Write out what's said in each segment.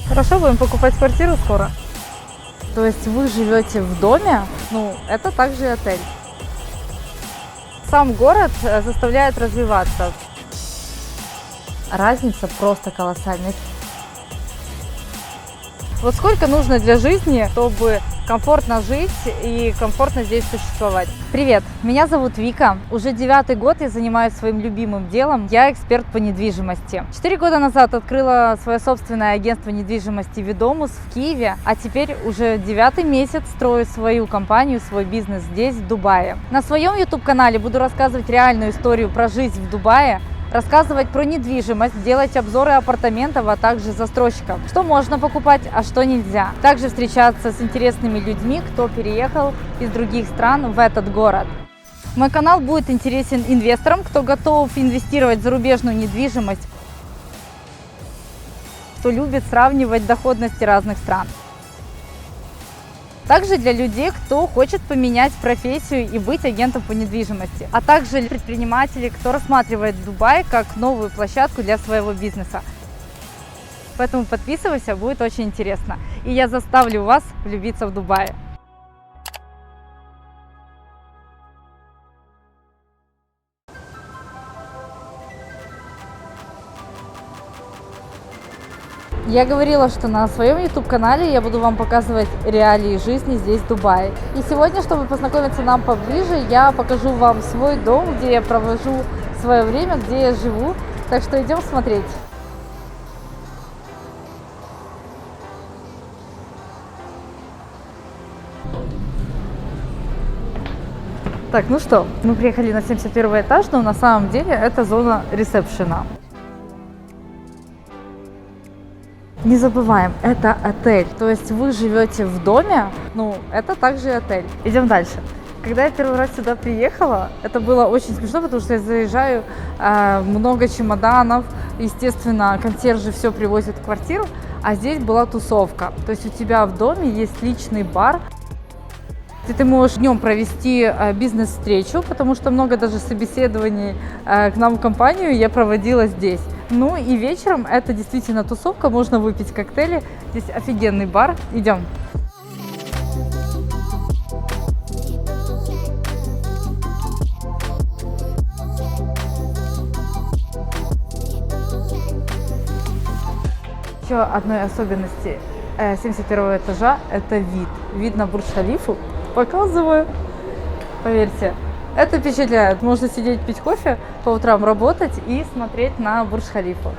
Хорошо, будем покупать квартиру скоро. То есть вы живете в доме, ну, это также и отель. Сам город заставляет развиваться. Разница просто колоссальная. Вот сколько нужно для жизни, чтобы комфортно жить и комфортно здесь существовать? Привет, меня зовут Вика. Уже 9-й год я занимаюсь своим любимым делом. Я эксперт по недвижимости. 4 года назад открыла свое собственное агентство недвижимости Ведомус в Киеве, а теперь уже 9-й месяц строю свою компанию, свой бизнес здесь, в Дубае. На своем YouTube-канале буду рассказывать реальную историю про жизнь в Дубае, рассказывать про недвижимость, делать обзоры апартаментов, а также застройщиков, что можно покупать, а что нельзя. Также встречаться с интересными людьми, кто переехал из других стран в этот город. Мой канал будет интересен инвесторам, кто готов инвестировать в зарубежную недвижимость, кто любит сравнивать доходности разных стран. Также для людей, кто хочет поменять профессию и быть агентом по недвижимости, а также предприниматели, кто рассматривает Дубай как новую площадку для своего бизнеса. Поэтому подписывайся, будет очень интересно. И я заставлю вас влюбиться в Дубае. Я говорила, что на своем YouTube-канале я буду вам показывать реалии жизни здесь, в Дубае. И сегодня, чтобы познакомиться нам поближе, я покажу вам свой дом, где я провожу свое время, где я живу. Так что идем смотреть. Так, ну что, мы приехали на 71 этаж, но на самом деле это зона ресепшена. Не забываем, это отель, то есть вы живете в доме, ну, это также и отель. Идем дальше. Когда я первый раз сюда приехала, это было очень смешно, потому что я заезжаю, много чемоданов, естественно, консьержи все привозят в квартиру, а здесь была тусовка. То есть у тебя в доме есть личный бар, где ты можешь днем провести бизнес-встречу, потому что много даже собеседований к нам в компанию я проводила здесь. Ну и вечером это действительно тусовка, можно выпить коктейли. Здесь офигенный бар. Идем. Еще одной особенности 71 этажа это вид. Вид на Бурдж-Халифу. Показываю. Поверьте. Это впечатляет. Можно сидеть, пить кофе, по утрам работать и смотреть на Бурдж-Халифу.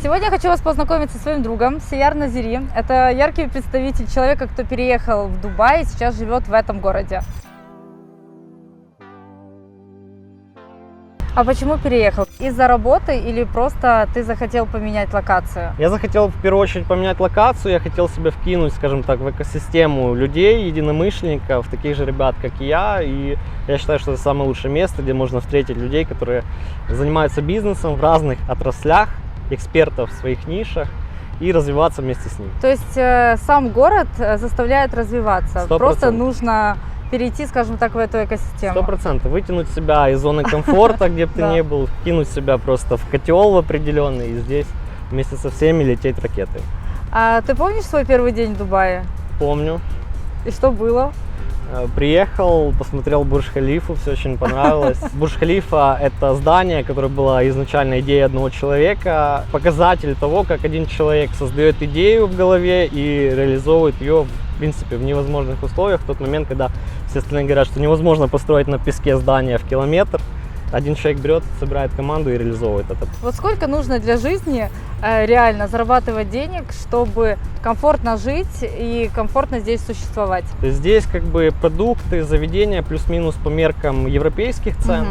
Сегодня я хочу вас познакомить со своим другом Сияр Назири. Это яркий представитель человека, кто переехал в Дубай и сейчас живет в этом городе. А почему переехал? Из-за работы или просто ты захотел поменять локацию? Я захотел в первую очередь поменять локацию, я хотел себя вкинуть, скажем так, в экосистему людей, единомышленников, таких же ребят, как и я. И я считаю, что это самое лучшее место, где можно встретить людей, которые занимаются бизнесом в разных отраслях, экспертов в своих нишах и развиваться вместе с ними. То есть сам город заставляет развиваться, 100%. Просто нужно перейти, скажем так, в эту экосистему. 100%. Вытянуть себя из зоны комфорта, где бы ты ни был, кинуть себя просто в котел в определенный и здесь вместе со всеми лететь ракетой. А ты помнишь свой первый день в Дубае? Помню. И что было? Приехал, посмотрел Бурдж-Халифу, все очень понравилось. Бурдж-Халифа – это здание, которое было изначально идеей одного человека, показатель того, как один человек создает идею в голове и реализовывает ее, в принципе, в невозможных условиях. В тот момент, когда все остальные говорят, что невозможно построить на песке здание в километр, один человек берет, собирает команду и реализовывает это. Вот сколько нужно для жизни реально зарабатывать денег, чтобы комфортно жить и комфортно здесь существовать? То есть здесь как бы продукты, заведения плюс-минус по меркам европейских цен.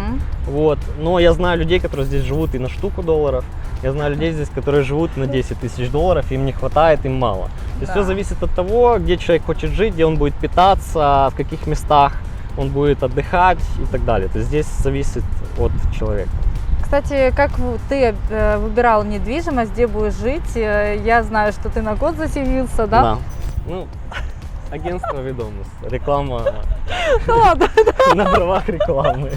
Вот. Но я знаю людей, которые здесь живут и на штуку долларов. Я знаю людей здесь, которые живут на 10 тысяч долларов, им не хватает, им мало. То есть все зависит от того, где человек хочет жить, где он будет питаться, в каких местах он будет отдыхать и так далее. То есть здесь зависит от человека. Кстати, как ты выбирал недвижимость, где будешь жить? Я знаю, что ты на год заселился, да? Да. Ну, Агентство «Ведомость». Реклама Ну ладно. на правах рекламы.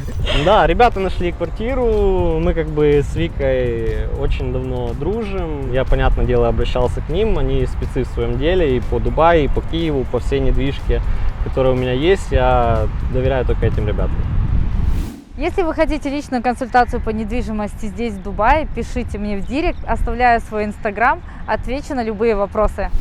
Да, ребята нашли квартиру. Мы как бы с Викой очень давно дружим. Я, понятное дело, обращался к ним. Они спецы в своем деле и по Дубаю, и по Киеву, по всей недвижке, которая у меня есть. Я доверяю только этим ребятам. Если вы хотите личную консультацию по недвижимости здесь, в Дубае, пишите мне в директ, оставляю свой инстаграм, отвечу на любые вопросы.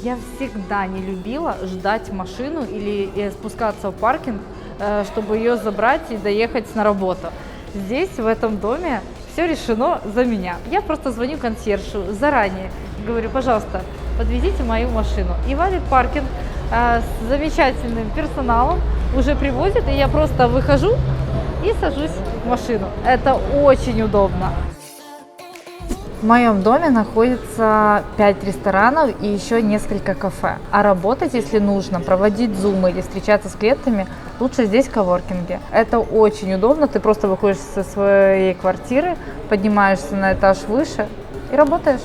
Я всегда не любила ждать машину или спускаться в паркинг, чтобы ее забрать и доехать на работу. Здесь, в этом доме, все решено за меня. Я просто звоню консьержу заранее, говорю, пожалуйста, подвезите мою машину. И валит паркинг с замечательным персоналом, уже привозит, и я просто выхожу и сажусь в машину. Это очень удобно. В моем доме находится 5 ресторанов и еще несколько кафе. А работать, если нужно, проводить зумы или встречаться с клиентами, лучше здесь в коворкинге. Это очень удобно, ты просто выходишь со своей квартиры, поднимаешься на этаж выше и работаешь.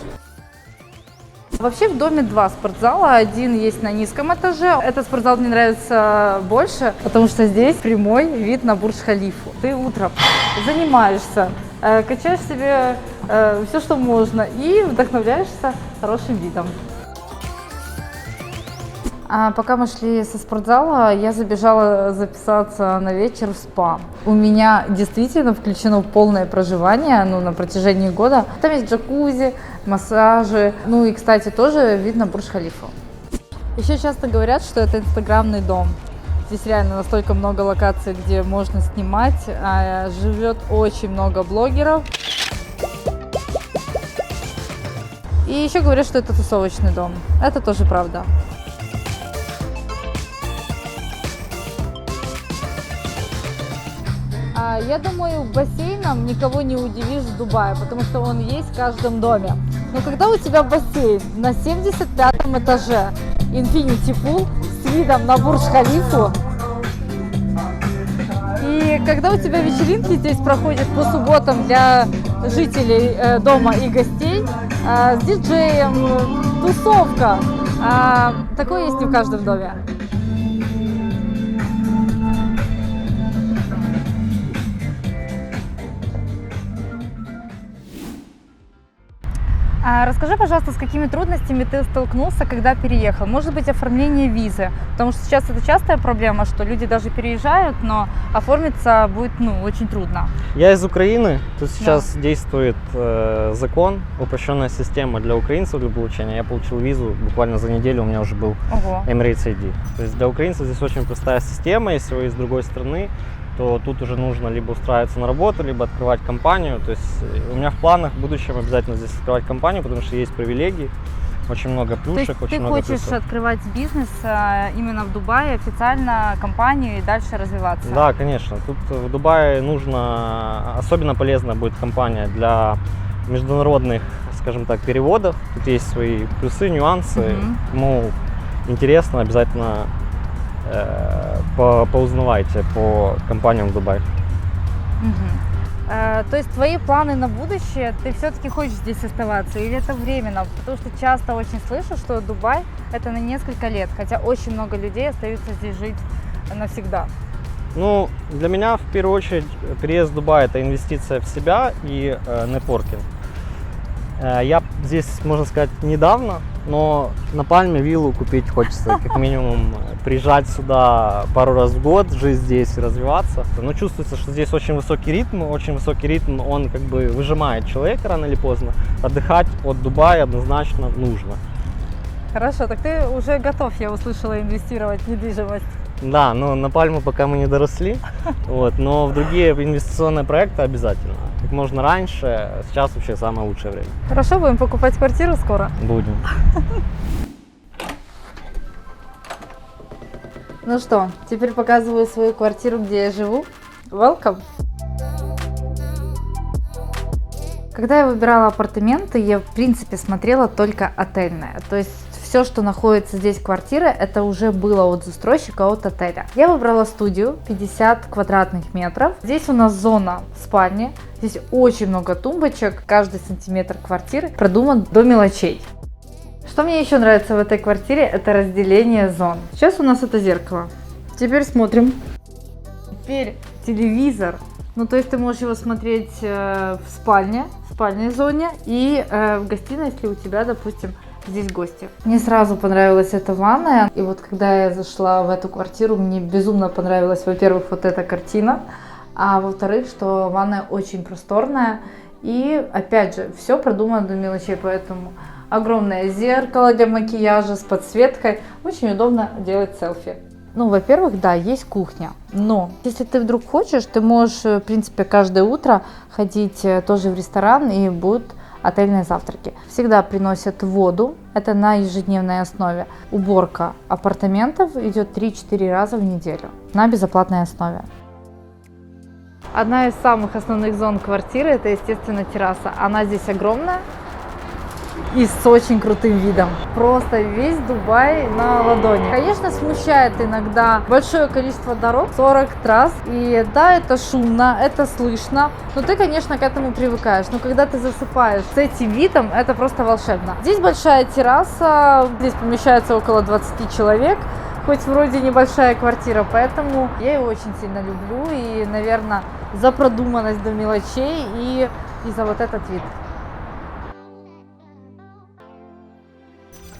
Вообще в доме 2 спортзала, один есть на низком этаже. Этот спортзал мне нравится больше, потому что здесь прямой вид на Бурдж-Халифу. Ты утром занимаешься, качаешь себе все, что можно, и вдохновляешься хорошим видом. А пока мы шли со спортзала, я забежала записаться на вечер в спа. У меня действительно включено полное проживание, на протяжении года. Там есть джакузи, массажи, и, кстати, тоже вид на Бурдж-Халифу. Еще часто говорят, что это инстаграмный дом. Здесь реально настолько много локаций, где можно снимать, живет очень много блогеров. И еще говорят, что это тусовочный дом. Это тоже правда. Я думаю, бассейном никого не удивишь в Дубае, потому что он есть в каждом доме. Но когда у тебя бассейн на 75-м этаже, Infinity Pool с видом на Бурдж-Халифу, и когда у тебя вечеринки здесь проходят по субботам для жителей дома и гостей, с диджеем, тусовка, такое есть не в каждом доме. Расскажи, пожалуйста, с какими трудностями ты столкнулся, когда переехал? Может быть, оформление визы? Потому что сейчас это частая проблема, что люди даже переезжают, но оформиться будет очень трудно. Я из Украины. Тут сейчас действует закон, упрощенная система для украинцев для получения. Я получил визу буквально за неделю, у меня уже был Emirates ID. То есть для украинцев здесь очень простая система. Если вы из другой страны, то тут уже нужно либо устраиваться на работу, либо открывать компанию. То есть у меня в планах в будущем обязательно здесь открывать компанию, потому что есть привилегии, очень много плюшек, очень много плюсов. Ты хочешь открывать бизнес именно в Дубае, официально компанию и дальше развиваться? Да, конечно. Тут в Дубае нужно, особенно полезна будет компания для международных, скажем так, переводов. Тут есть свои плюсы, нюансы. Кому интересно, обязательно поузнавайте по компаниям в Дубае. То есть твои планы на будущее, ты все-таки хочешь здесь оставаться или это временно? Потому что часто очень слышу, что Дубай это на несколько лет, хотя очень много людей остаются здесь жить навсегда. Для меня в первую очередь переезд в Дубай это инвестиция в себя и нетворкинг. Я здесь, можно сказать, недавно, но на Пальме виллу купить хочется, как минимум приезжать сюда пару раз в год, жить здесь и развиваться. Но чувствуется, что здесь очень высокий ритм, он как бы выжимает человека рано или поздно. Отдыхать от Дубая однозначно нужно. Хорошо, так ты уже готов, я услышала, инвестировать в недвижимость. Да, но на Пальму пока мы не доросли, но в другие инвестиционные проекты обязательно. Как можно раньше, сейчас вообще самое лучшее время. Хорошо, будем покупать квартиру скоро? Будем. Ну что, теперь показываю свою квартиру, где я живу. Welcome! Когда я выбирала апартаменты, я в принципе смотрела только отельное. То есть Все, что находится здесь квартиры, это уже было от застройщика, от отеля. Я выбрала студию 50 квадратных метров. Здесь у нас зона спальни. Здесь очень много тумбочек. Каждый сантиметр квартиры продуман до мелочей. Что мне еще нравится в этой квартире, это разделение зон. Сейчас у нас это зеркало. Теперь смотрим. Теперь телевизор. Ну, то есть ты можешь его смотреть в спальной зоне и в гостиной, если у тебя, допустим, здесь гости. Мне сразу понравилась эта ванная. И вот когда я зашла в эту квартиру, мне безумно понравилась, во-первых, вот эта картина, а во-вторых, что ванная очень просторная. И, опять же, все продумано до мелочей, поэтому огромное зеркало для макияжа с подсветкой. Очень удобно делать селфи. Ну, во-первых, да, есть кухня, но если ты вдруг хочешь, ты можешь, в принципе, каждое утро ходить тоже в ресторан, и будут отельные завтраки. Всегда приносят воду, это на ежедневной основе. Уборка апартаментов идет 3-4 раза в неделю на безоплатной основе. Одна из самых основных зон квартиры – это, естественно, терраса. Она здесь огромная и с очень крутым видом. Просто весь Дубай на ладони. Конечно, смущает иногда большое количество дорог, 40 трасс. И да, это шумно, это слышно, но ты, конечно, к этому привыкаешь. Но когда ты засыпаешь с этим видом, это просто волшебно. Здесь большая терраса, здесь помещается около 20 человек. Хоть вроде небольшая квартира, поэтому я ее очень сильно люблю. И, наверное, за продуманность до мелочей и за вот этот вид.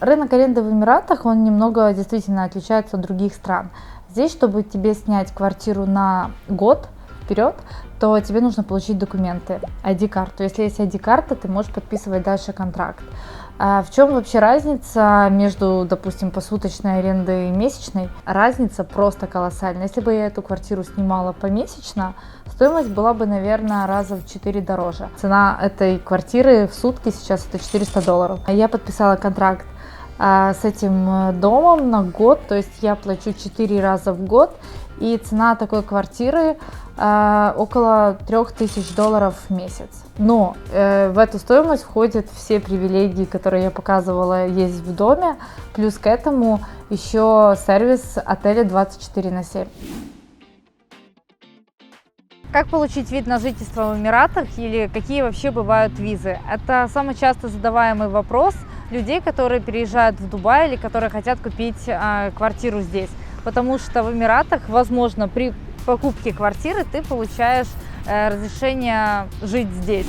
Рынок аренды в Эмиратах, он немного действительно отличается от других стран. Здесь, чтобы тебе снять квартиру на год вперед, то тебе нужно получить документы, ID-карту. Если есть ID-карта, ты можешь подписывать дальше контракт. В чем вообще разница между, допустим, посуточной арендой и месячной? Разница просто колоссальная. Если бы я эту квартиру снимала помесячно, стоимость была бы, наверное, раза в 4 дороже. Цена этой квартиры в сутки сейчас это $400. Я подписала контракт с этим домом на год, то есть я плачу 4 раза в год, и цена такой квартиры около $3000 в месяц. Но в эту стоимость входят все привилегии, которые я показывала, есть в доме, плюс к этому еще сервис отеля 24/7. Как получить вид на жительство в Эмиратах или какие вообще бывают визы? Это самый часто задаваемый вопрос людей, которые переезжают в Дубай или которые хотят купить квартиру здесь. Потому что в Эмиратах, возможно, при покупке квартиры ты получаешь разрешение жить здесь.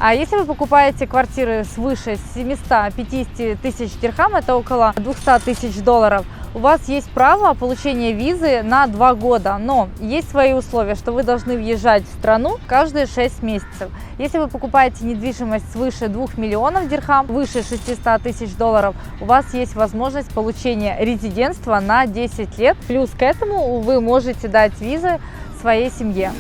А если вы покупаете квартиры свыше 750 тысяч дирхам, это около $200 000, у вас есть право получения визы на 2 года, но есть свои условия, что вы должны въезжать в страну каждые 6 месяцев. Если вы покупаете недвижимость свыше 2 миллионов дирхам, выше $600 000, у вас есть возможность получения резидентства на 10 лет. Плюс к этому вы можете дать визы своей семье.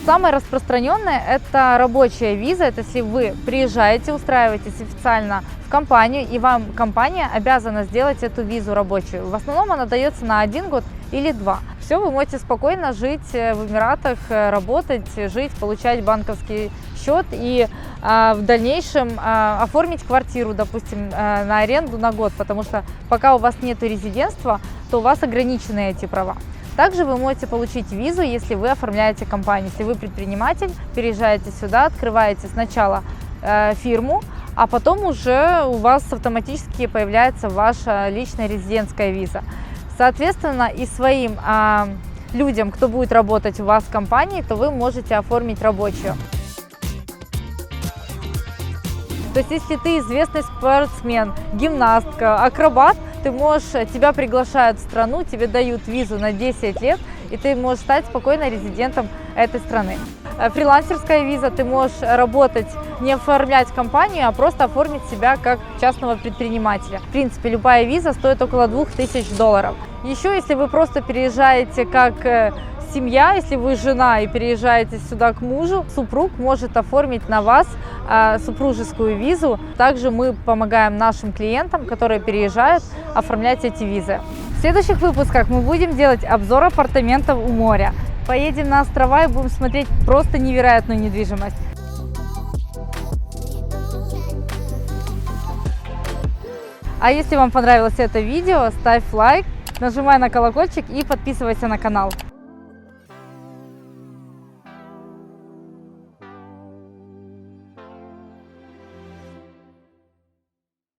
Самое распространенное – это рабочая виза. Это если вы приезжаете, устраиваетесь официально в компанию, и вам компания обязана сделать эту визу рабочую. В основном она дается на 1 год или 2. Все, вы можете спокойно жить в Эмиратах, работать, жить, получать банковский счет и в дальнейшем оформить квартиру, допустим, на аренду на год, потому что пока у вас нет резидентства, то у вас ограничены эти права. Также вы можете получить визу, если вы оформляете компанию. Если вы предприниматель, переезжаете сюда, открываете сначала фирму, а потом уже у вас автоматически появляется ваша личная резидентская виза. Соответственно, и своим людям, кто будет работать у вас в компании, то вы можете оформить рабочую. То есть, если ты известный спортсмен, гимнастка, акробат, ты можешь, тебя приглашают в страну, тебе дают визу на 10 лет, и ты можешь стать спокойно резидентом этой страны. Фрилансерская виза, ты можешь работать, не оформлять компанию, а просто оформить себя как частного предпринимателя. В принципе, любая виза стоит около $2000. Еще, если вы просто переезжаете как семья, если вы жена и переезжаете сюда к мужу, супруг может оформить на вас супружескую визу. Также мы помогаем нашим клиентам, которые переезжают, оформлять эти визы. В следующих выпусках мы будем делать обзор апартаментов у моря. Поедем на острова и будем смотреть просто невероятную недвижимость. А если вам понравилось это видео, ставь лайк, нажимай на колокольчик и подписывайся на канал.